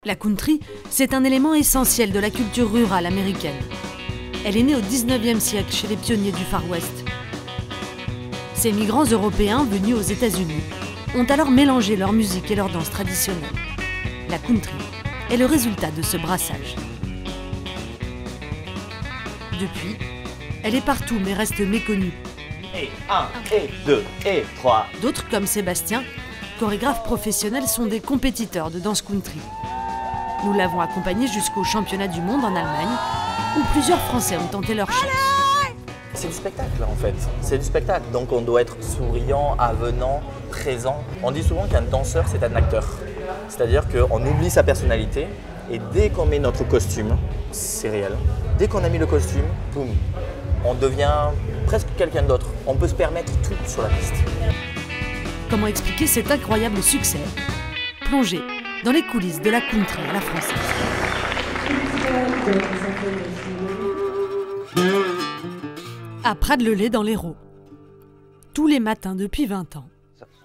La country, c'est un élément essentiel de la culture rurale américaine. Elle est née au 19e siècle chez les pionniers du Far West. Ces migrants européens venus aux États-Unis ont alors mélangé leur musique et leur danse traditionnelle. La country est le résultat de ce brassage. Depuis, elle est partout mais reste méconnue. Et 1, et 2, et 3. D'autres, comme Sébastien, chorégraphes professionnels, sont des compétiteurs de danse country. Nous l'avons accompagné jusqu'au championnat du monde en Allemagne, où plusieurs Français ont tenté leur chance. C'est du spectacle en fait, c'est du spectacle. Donc on doit être souriant, avenant, présent. On dit souvent qu'un danseur c'est un acteur. C'est-à-dire qu'on oublie sa personnalité et dès qu'on met notre costume, c'est réel. Dès qu'on a mis le costume, boum, on devient presque quelqu'un d'autre. On peut se permettre tout sur la piste. Comment expliquer cet incroyable succès? Plongez dans les coulisses de la country à la française. À Prades-le-Lez dans l'Hérault. Tous les matins depuis 20 ans.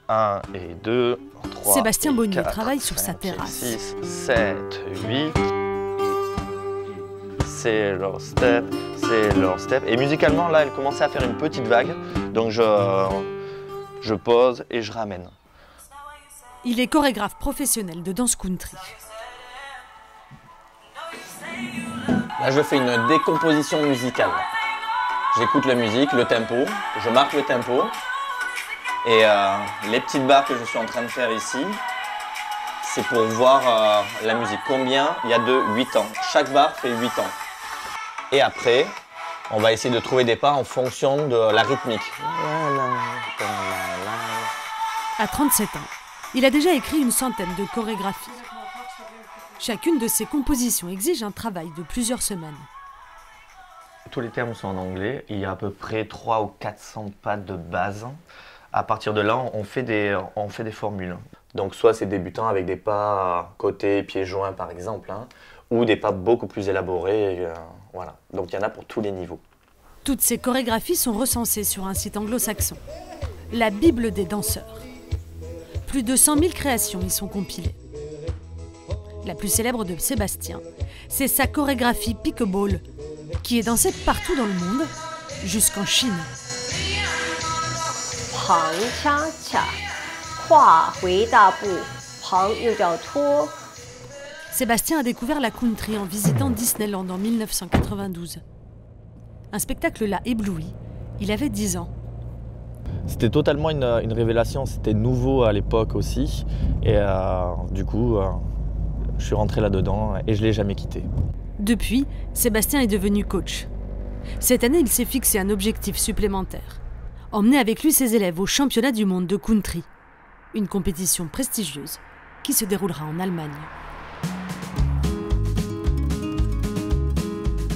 1 et 2, 3, Sébastien Bonnier 4, travaille sur 5, sa terrasse. 6, 7, 8. C'est leur step, c'est leur step. Et musicalement, là, elle commençait à faire une petite vague. Donc je pose et je ramène. Il est chorégraphe professionnel de danse country. Là, je fais une décomposition musicale. J'écoute la musique, le tempo, je marque le tempo. Et les petites barres que je suis en train de faire ici, c'est pour voir la musique. Combien il y a de 8 ans. Chaque barre fait 8 ans. Et après, on va essayer de trouver des pas en fonction de la rythmique. À 37 ans, il a déjà écrit une centaine de chorégraphies. Chacune de ses compositions exige un travail de plusieurs semaines. Tous les termes sont en anglais. Il y a à peu près 300 ou 400 pas de base. À partir de là, on fait des formules. Donc soit c'est débutant avec des pas côté, pieds joints par exemple, hein, ou des pas beaucoup plus élaborés. Voilà. Donc il y en a pour tous les niveaux. Toutes ces chorégraphies sont recensées sur un site anglo-saxon, la Bible des danseurs. Plus de 100 000 créations y sont compilées. La plus célèbre de Sébastien, c'est sa chorégraphie Pickleball, qui est dansée partout dans le monde, jusqu'en Chine. Sébastien a découvert la country en visitant Disneyland en 1992. Un spectacle l'a ébloui. Il avait 10 ans. C'était totalement une révélation, c'était nouveau à l'époque aussi. Et du coup, je suis rentré là-dedans et je ne l'ai jamais quitté. Depuis, Sébastien est devenu coach. Cette année, il s'est fixé un objectif supplémentaire. Emmener avec lui ses élèves au championnat du monde de country. Une compétition prestigieuse qui se déroulera en Allemagne.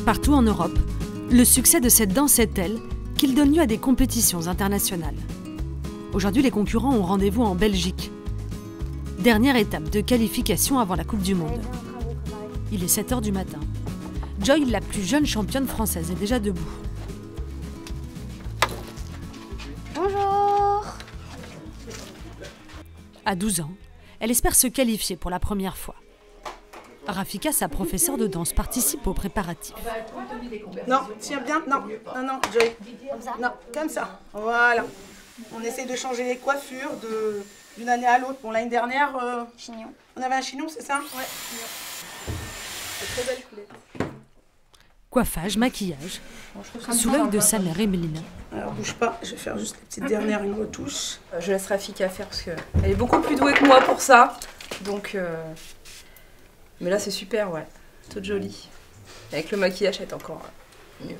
Partout en Europe, le succès de cette danse est tel qu'il donne lieu à des compétitions internationales. Aujourd'hui, les concurrents ont rendez-vous en Belgique. Dernière étape de qualification avant la Coupe du Monde. Il est 7 h du matin. Joy, la plus jeune championne française, est déjà debout. Bonjour. À 12 ans, elle espère se qualifier pour la première fois. Rafika, sa professeure de danse, participe aux préparatifs. Non, tiens bien, non, Joy. Comme ça. Non, comme ça, voilà. On essaie de changer les coiffures d'une année à l'autre. Bon, l'année dernière, Chignon. on avait un chignon, c'est ça? Ouais, chignon. C'est très belle coulette. Coiffage, maquillage, sous l'œil de sa mère Emeline. Alors, bouge pas, je vais faire juste la petite dernière, une retouche. Je laisse Rafika faire parce qu'elle est beaucoup plus douée que moi pour ça. Donc, mais là, c'est super, ouais. Toute jolie. Avec le maquillage, elle est encore mieux.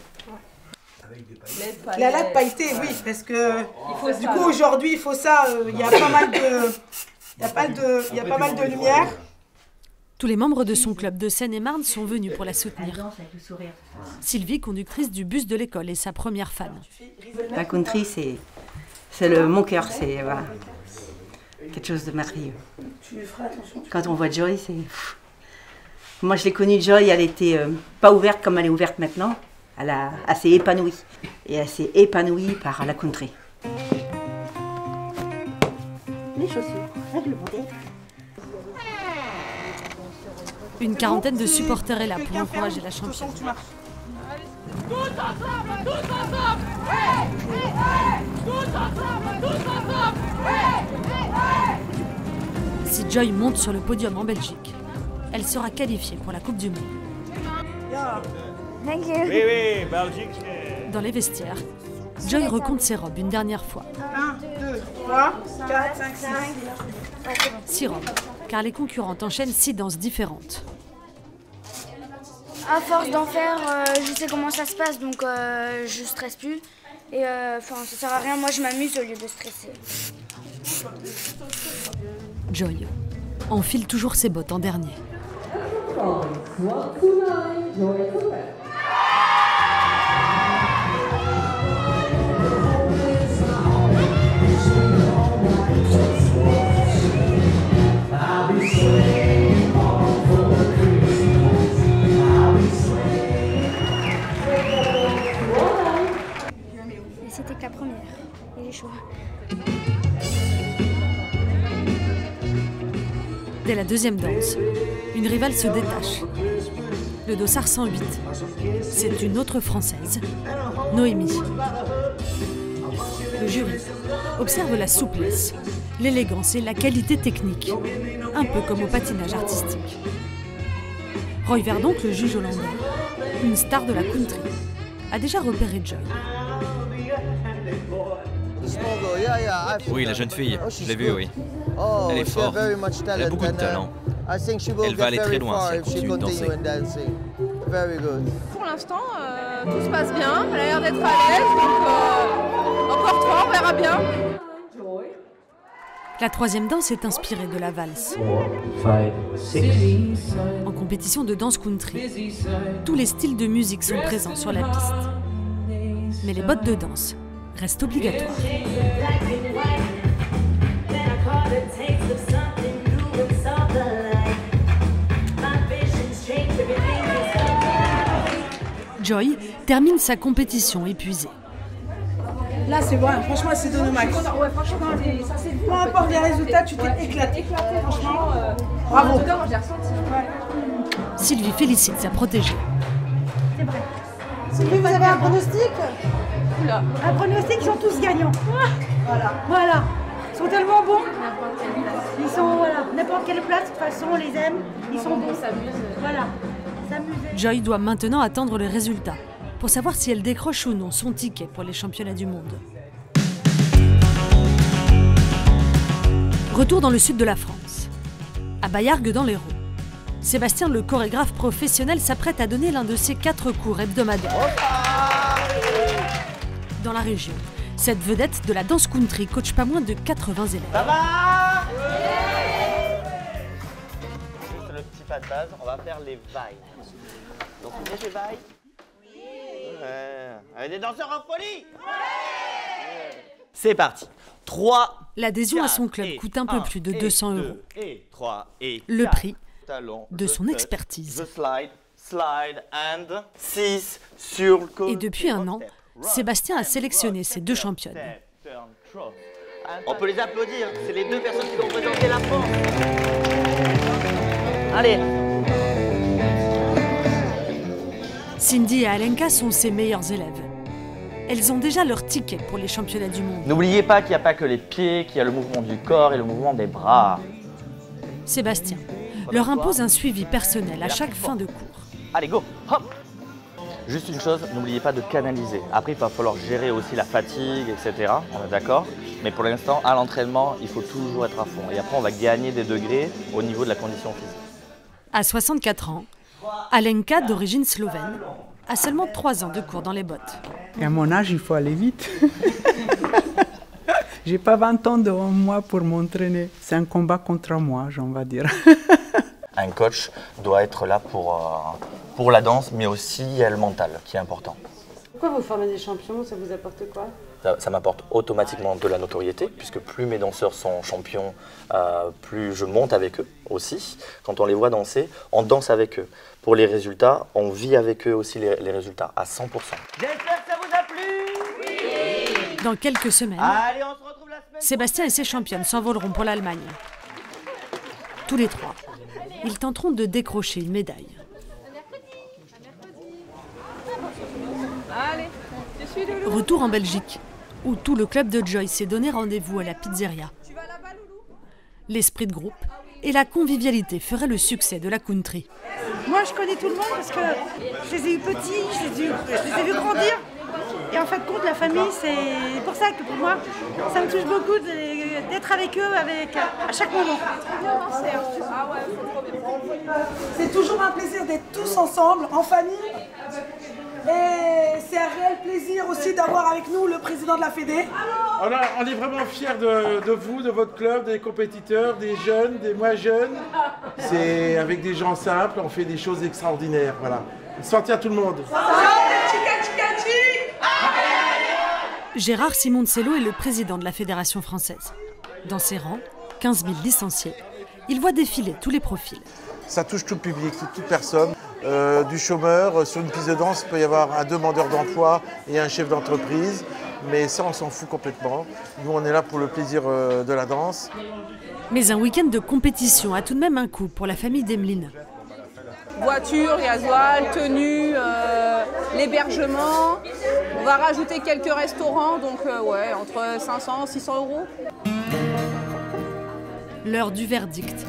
La latte pailletée, oui, parce que du coup, aujourd'hui, il faut ça. Il y a pas mal de lumière. Tous les membres de son club de Seine-et-Marne sont venus pour la soutenir. Sylvie, conductrice du bus de l'école, est sa première fan. La country, c'est mon cœur, c'est voilà, quelque chose de merveilleux. Quand on voit Joy, c'est... Moi, je l'ai connue, Joy, elle était pas ouverte comme elle est ouverte maintenant. Elle s'est épanouie. Et elle s'est épanouie par la country. Les chaussures réglementées. Une quarantaine de supporters est là pour encourager la championne. Si Joy monte sur le podium en Belgique, elle sera qualifiée pour la Coupe du Monde. Thank you. Oui, oui, Belgique. Dans les vestiaires, Joy recompte ses robes une dernière fois. 1, 2, 3, 4, 5, 6. 6 robes, car les concurrentes enchaînent 6 danses différentes. À force d'en faire, je sais comment ça se passe, donc je stresse plus. Et ça sert à rien, moi je m'amuse au lieu de stresser. Joy enfile toujours ses bottes en dernier. Et c'était que la première. Il est chaud. Dès la deuxième danse, une rivale se détache. Le dossard 108. C'est une autre Française, Noémie. Le jury observe la souplesse, l'élégance et la qualité technique, un peu comme au patinage artistique. Roy Verdonk, le juge hollandais, une star de la country, a déjà repéré Joy. Oui, la jeune fille, je l'ai vue, oui. Elle est forte, elle a beaucoup de talent. Elle va aller très loin si elle continue de danser. Pour l'instant, tout se passe bien. Elle a l'air d'être à l'aise, donc encore 3, on verra bien. La troisième danse est inspirée de la valse. En compétition de danse country, tous les styles de musique sont présents sur la piste. Mais les bottes de danse restent obligatoires. Joy termine sa compétition épuisée. Là, c'est bon, franchement, c'est donné au max. Ouais, franchement, ça c'est Peu importe les résultats, tu t'es éclaté. Franchement, bravo. En tout cas, moi, je l'ai ressenti. Sylvie félicite sa protégée. Sylvie, vous avez un pronostic? Oula. Un pronostic, ils sont tous gagnants. Voilà. Ils sont tellement bons. Ils sont, voilà, n'importe quelle place, de toute façon, on les aime. Ils sont bons. On s'amuse. Voilà. S'amuser. Joy doit maintenant attendre les résultats pour savoir si elle décroche ou non son ticket pour les championnats du monde. Retour dans le sud de la France, à Baillargues dans l'Hérault. Sébastien, le chorégraphe professionnel, s'apprête à donner l'un de ses 4 cours hebdomadaires. Dans la région, cette vedette de la danse country coach pas moins de 80 élèves. Ça va? Juste le petit pas de base, on va faire les vailles. Donc vous mettez les vailles? Ouais. Avec des danseurs en folie? Ouais. C'est parti. 3. L'adhésion à son club coûte un peu plus de 200 €. Et 3 et 4. Le prix Talon, de son touch, expertise. je slide and 6 sur le côté. Et depuis un an, Sébastien a sélectionné ses 2 championnes. On peut les applaudir, c'est les 2 personnes qui vont représenter la France. Allez. Cindy et Alenka sont ses meilleures élèves. Elles ont déjà leur ticket pour les championnats du monde. N'oubliez pas qu'il n'y a pas que les pieds, qu'il y a le mouvement du corps et le mouvement des bras. Sébastien leur impose un suivi personnel à chaque fin de cours. Allez, go, hop. Juste une chose, n'oubliez pas de canaliser. Après, il va falloir gérer aussi la fatigue, etc. On est d'accord? Mais pour l'instant, à l'entraînement, il faut toujours être à fond. Et après, on va gagner des degrés au niveau de la condition physique. À 64 ans, Alenka, d'origine slovène, a seulement 3 ans de cours dans les bottes. Et à mon âge, il faut aller vite. J'ai pas 20 ans devant moi pour m'entraîner. C'est un combat contre moi, on va dire. Un coach doit être là pour la danse, mais aussi il y a le mental qui est important. Pourquoi vous formez des champions? Ça vous apporte quoi? Ça m'apporte automatiquement de la notoriété, puisque plus mes danseurs sont champions, plus je monte avec eux aussi. Quand on les voit danser, on danse avec eux. Pour les résultats, on vit avec eux aussi les résultats à 100%. J'espère que ça vous a plu. Oui. Dans quelques semaines, allez, on se retrouve la semaine Sébastien et ses championnes s'envoleront pour l'Allemagne. Tous les 3, ils tenteront de décrocher une médaille. Retour en Belgique, où tout le club de Joy s'est donné rendez-vous à la pizzeria. L'esprit de groupe et la convivialité feraient le succès de la country. Moi, je connais tout le monde parce que je les ai eus petits, je les ai vus grandir. Et en fin de compte, la famille, c'est pour ça que pour moi, ça me touche beaucoup d'être avec eux à chaque moment. C'est toujours un plaisir d'être tous ensemble, en famille. Et c'est un réel plaisir aussi d'avoir avec nous le président de la Fédé. On est vraiment fiers de vous, de votre club, des compétiteurs, des jeunes, des moins jeunes. C'est avec des gens simples, on fait des choses extraordinaires. Voilà. Santé à tout le monde. Gérard Simoncello est le président de la Fédération française. Dans ses rangs, 15 000 licenciés, il voit défiler tous les profils. Ça touche tout le public, toute personne. Du chômeur, sur une piste de danse, il peut y avoir un demandeur d'emploi et un chef d'entreprise. Mais ça, on s'en fout complètement. Nous, on est là pour le plaisir de la danse. Mais un week-end de compétition a tout de même un coût pour la famille d'Emeline. Voiture, gasoil, tenue, l'hébergement. On va rajouter quelques restaurants, donc ouais, entre 500 et 600 euros. L'heure du verdict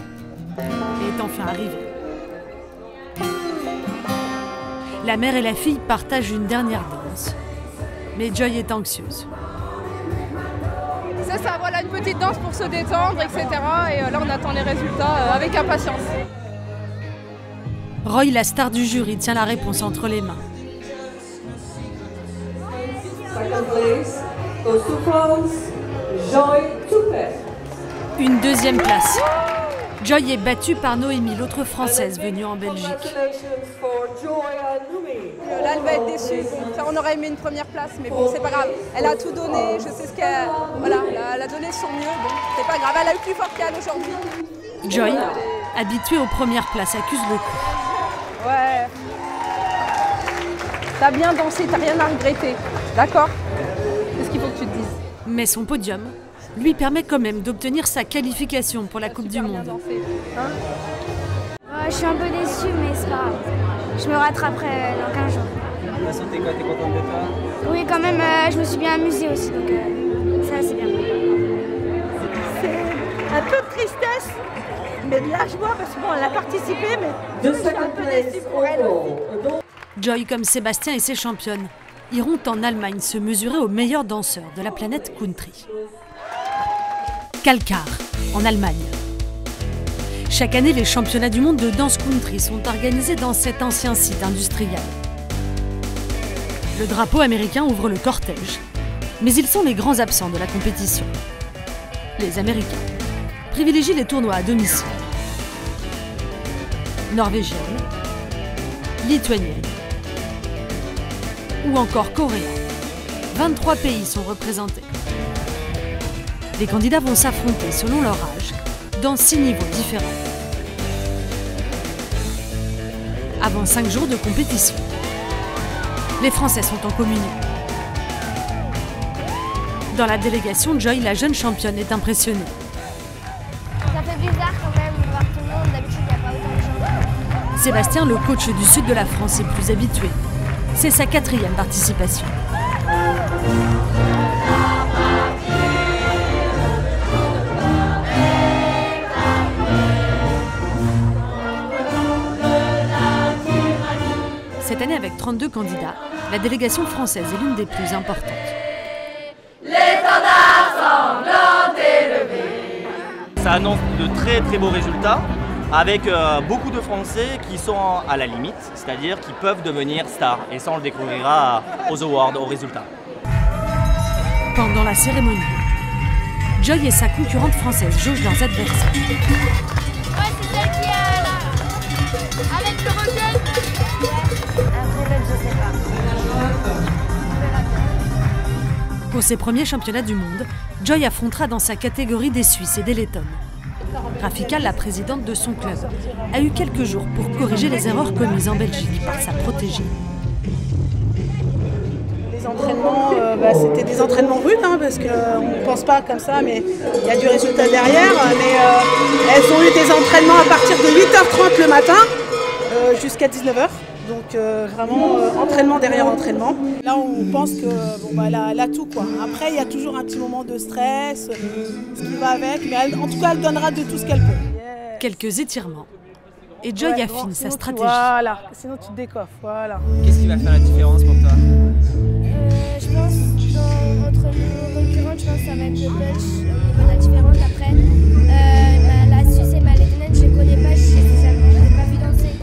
est enfin arrivée. La mère et la fille partagent une dernière danse. Mais Joy est anxieuse. C'est ça, voilà, une petite danse pour se détendre, etc. Et là, on attend les résultats avec impatience. Roy, la star du jury, tient la réponse entre les mains. Une deuxième place. Joy est battue par Noémie, l'autre Française venue en Belgique. Là, elle va être déçue. Enfin, on aurait aimé une première place, mais bon, c'est pas grave. Elle a tout donné, je sais ce qu'elle... Voilà, elle a donné son mieux, bon, c'est pas grave. Elle a eu plus fort qu'elle aujourd'hui. Joy, habituée aux premières places, accuse le coup. Ouais. T'as bien dansé, t'as rien à regretter. D'accord? C'est ce qu'il faut que tu te dises. Mais son podium lui permet quand même d'obtenir sa qualification pour la Coupe du Monde. Je suis un peu déçue, mais c'est pas grave. Je me rattraperai dans 15 jours. T'as sauté quoi? T'es contente de toi? Oui, quand même, je me suis bien amusée aussi, donc ça, c'est bien. C'est un peu de tristesse, mais de la joie, parce que bon, elle a participé, mais je suis un peu déçue pour elle aussi. Joy, comme Sébastien et ses championnes, iront en Allemagne se mesurer aux meilleurs danseurs de la planète country. Kalkar, en Allemagne. Chaque année, les championnats du monde de danse country sont organisés dans cet ancien site industriel. Le drapeau américain ouvre le cortège, mais ils sont les grands absents de la compétition. Les Américains privilégient les tournois à domicile. Norvégiennes, lituaniennes ou encore coréens. 23 pays sont représentés. Les candidats vont s'affronter selon leur âge, dans 6 niveaux différents. Avant 5 jours de compétition, les Français sont en communion. Dans la délégation, Joy, la jeune championne, est impressionnée. Ça fait bizarre quand même de voir tout le monde, d'habitude il n'y a pas autant de gens. Sébastien, le coach du sud de la France, est plus habitué. C'est sa 4e participation. Cette année, avec 32 candidats, la délégation française est l'une des plus importantes. L'étendard sanglant élevé. Ça annonce de très très beaux résultats, avec beaucoup de Français qui sont à la limite, c'est-à-dire qui peuvent devenir stars. Et ça, on le découvrira aux awards, aux résultats. Pendant la cérémonie, Joy et sa concurrente française jaugent leurs adversaires. Ouais, c'est celle qui est là, avec le modèle. Après, je sais pas. Pour ses premiers championnats du monde, Joy affrontera dans sa catégorie des Suisses et des Lettones. Rafika, la présidente de son club, a eu quelques jours pour corriger les erreurs commises en Belgique par sa protégée. Les entraînements, c'était des entraînements rudes, hein, parce qu'on ne pense pas comme ça, mais il y a du résultat derrière. Mais elles ont eu des entraînements à partir de 8h30 le matin jusqu'à 19h. Donc vraiment entraînement derrière entraînement. Là on pense que elle a tout quoi. Après il y a toujours un petit moment de stress, ce qui va avec, mais en tout cas elle donnera de tout ce qu'elle peut. Yeah. Quelques étirements. Et Joy affine sa stratégie. Voilà, sinon tu te décoffes, voilà. Qu'est-ce qui va faire la différence pour toi? Je pense entre nos concurrents, je pense que ça va être le punch, la différence. Après, la Suisse et ma lettonne, je ne connais pas, je n'ai pas vu danser.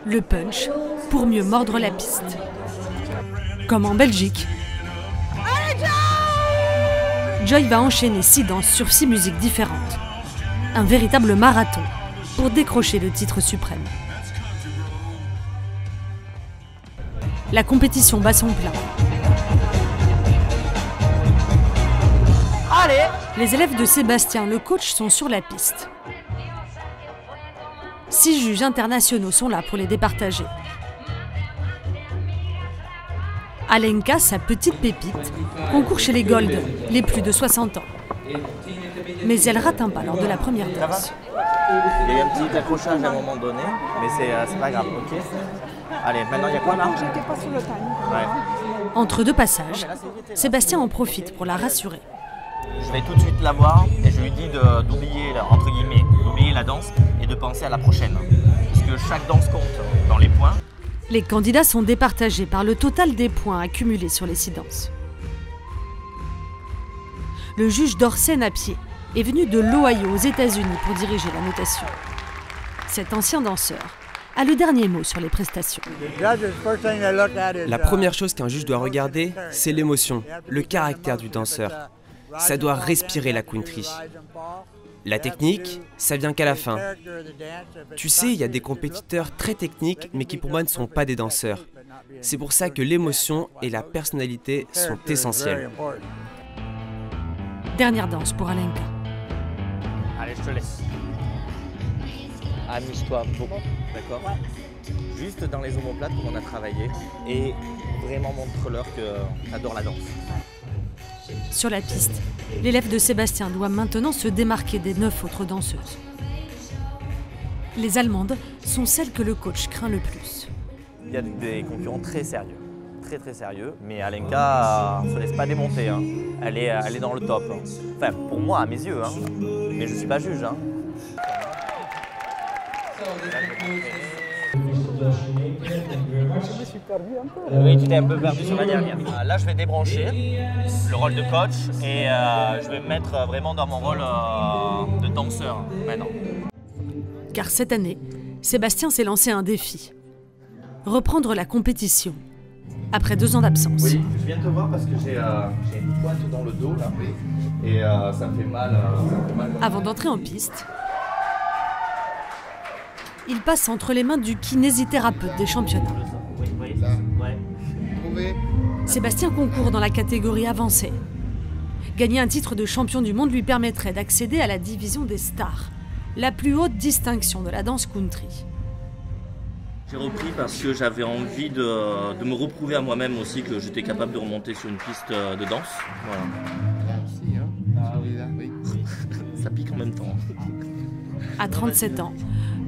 Le punch pour mieux mordre la piste. Comme en Belgique. Joy va enchaîner 6 danses sur 6 musiques différentes. Un véritable marathon pour décrocher le titre suprême. La compétition bat son plein. Allez! Les élèves de Sébastien, le coach, sont sur la piste. 6 juges internationaux sont là pour les départager. Alenka, sa petite pépite, concourt chez les Gold, les plus de 60 ans. Mais elle rate un pas lors de la première danse. Il y a eu un petit accrochage à un moment donné, mais c'est pas grave, ok? Allez, maintenant il y a quoi là? J'étais pas sur le time. Ouais. Entre 2 passages, Sébastien en profite pour la rassurer. Je vais tout de suite la voir et je lui dis d'oublier, entre guillemets, d'oublier la danse et de penser à la prochaine. Parce que chaque danse compte dans les points. Les candidats sont départagés par le total des points accumulés sur les 6 danses. Le juge Dorsey Napier est venu de l'Ohio aux États-Unis pour diriger la notation. Cet ancien danseur a le dernier mot sur les prestations. La première chose qu'un juge doit regarder, c'est l'émotion, le caractère du danseur. Ça doit respirer la country. La technique, ça vient qu'à la fin. Tu sais, il y a des compétiteurs très techniques, mais qui pour moi ne sont pas des danseurs. C'est pour ça que l'émotion et la personnalité sont essentielles. Dernière danse pour Alenka. Allez, je te laisse. Amuse-toi beaucoup, d'accord? Juste dans les omoplates comme on a travaillé et vraiment montre-leur que tu adores la danse. Sur la piste, l'élève de Sébastien doit maintenant se démarquer des 9 autres danseuses. Les Allemandes sont celles que le coach craint le plus. Il y a des concurrents très sérieux, très sérieux, mais Alenka ne se laisse pas démonter, hein. Elle est dans le top. Enfin, pour moi, à mes yeux, hein. Mais je ne suis pas juge. Hein. Je me suis perdu un peu. Oui, tu t'es un peu perdu sur la dernière. Là, je vais débrancher le rôle de coach et je vais me mettre vraiment dans mon rôle de danseur maintenant. Car cette année, Sébastien s'est lancé un défi. Reprendre la compétition après 2 ans d'absence. Oui, je viens te voir parce que j'ai une pointe dans le dos là et ça me fait mal. Avant d'entrer en piste, il passe entre les mains du kinésithérapeute des championnats. Sébastien concourt dans la catégorie avancée. Gagner un titre de champion du monde lui permettrait d'accéder à la division des stars, la plus haute distinction de la danse country. J'ai repris parce que j'avais envie de me reprouver à moi-même aussi que j'étais capable de remonter sur une piste de danse. Voilà. Ça pique en même temps. À 37 ans,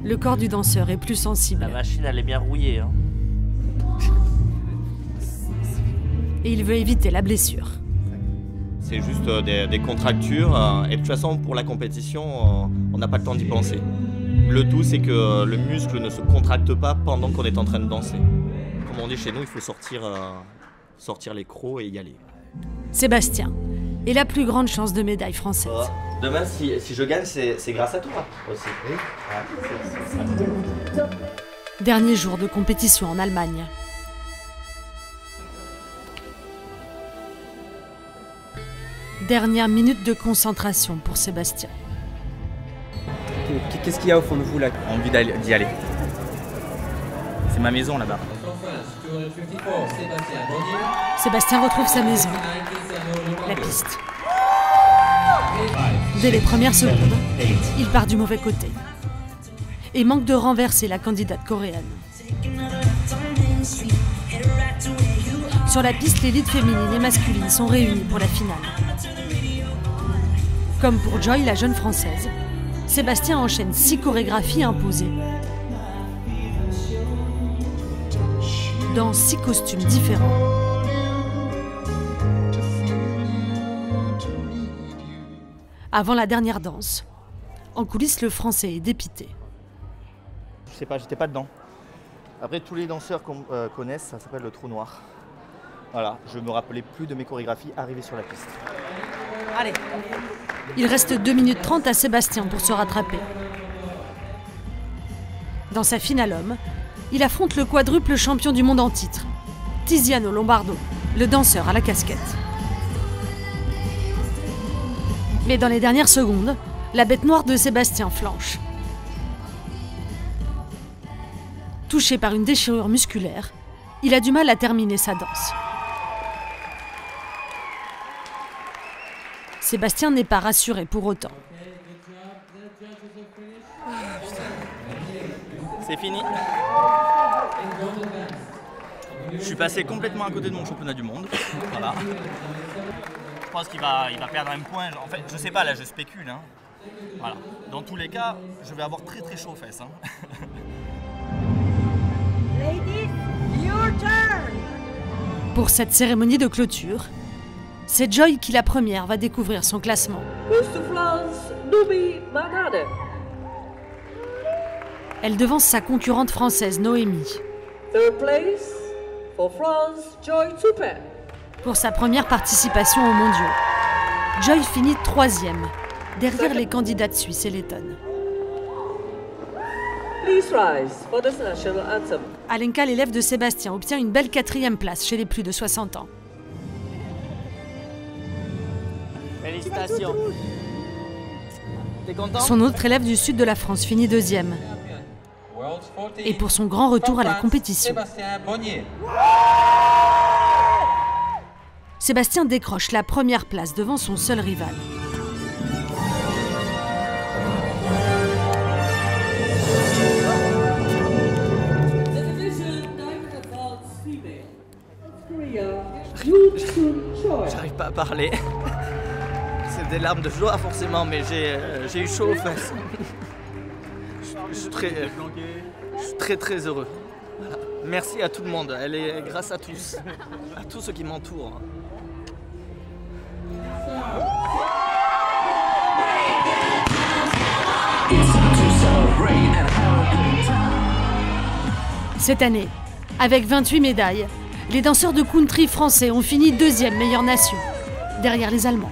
le corps du danseur est plus sensible. La machine, elle est bien rouillée. Hein. Et il veut éviter la blessure. C'est juste des contractures. Et de toute façon, pour la compétition, on n'a pas le temps d'y penser. Le tout, c'est que le muscle ne se contracte pas pendant qu'on est en train de danser. Comme on dit chez nous, il faut sortir les crocs et y aller. Sébastien est la plus grande chance de médaille française. Demain, si je gagne, c'est grâce à toi aussi. Dernier jour de compétition en Allemagne. Dernière minute de concentration pour Sébastien. Qu'est-ce qu'il y a au fond de vous là? Envie d'y aller. C'est ma maison là-bas. Sébastien retrouve sa maison, la piste. Dès les premières secondes, il part du mauvais côté et manque de renverser la candidate coréenne. Sur la piste, l'élite féminine et masculine sont réunies pour la finale. Comme pour Joy, la jeune Française, Sébastien enchaîne 6 chorégraphies imposées. Dans 6 costumes différents. Avant la dernière danse, en coulisses, le Français est dépité. Je sais pas, j'étais pas dedans. Après, tous les danseurs connaissent, ça s'appelle le trou noir. Voilà, je me rappelais plus de mes chorégraphies arrivées sur la piste. Allez. Il reste 2 minutes 30 à Sébastien pour se rattraper. Dans sa finale homme, il affronte le quadruple champion du monde en titre, Tiziano Lombardo, le danseur à la casquette. Mais dans les dernières secondes, la bête noire de Sébastien flanche. Touché par une déchirure musculaire, il a du mal à terminer sa danse. Sébastien n'est pas rassuré pour autant. C'est fini. Je suis passé complètement à côté de mon championnat du monde. Voilà. Je pense qu'il va perdre un point. En fait, je sais pas, là je spécule. Hein. Voilà. Dans tous les cas, je vais avoir très très chaud aux fesses. Hein. Ladies, your turn. Pour cette cérémonie de clôture, c'est Joy qui la première va découvrir son classement. Elle devance sa concurrente française Noémie. Third place for France, Joy Tupet. Pour sa première participation aux mondiaux, Joy finit 3e, derrière les candidates suisses et lettonnes. Please rise for the national anthem. Alenka, l'élève de Sébastien, obtient une belle 4e place chez les plus de 60 ans. Félicitations. T'es content? Son autre élève du sud de la France finit 2e. Et pour son grand retour à la compétition, Sébastien décroche la première place devant son seul rival. J'arrive pas à parler. C'est des larmes de joie forcément, mais j'ai eu chaud aux fesses. Je suis très très heureux. Voilà. Merci à tout le monde. Elle est grâce à tous ceux qui m'entourent. Cette année, avec 28 médailles, les danseurs de country français ont fini 2e meilleure nation, derrière les Allemands.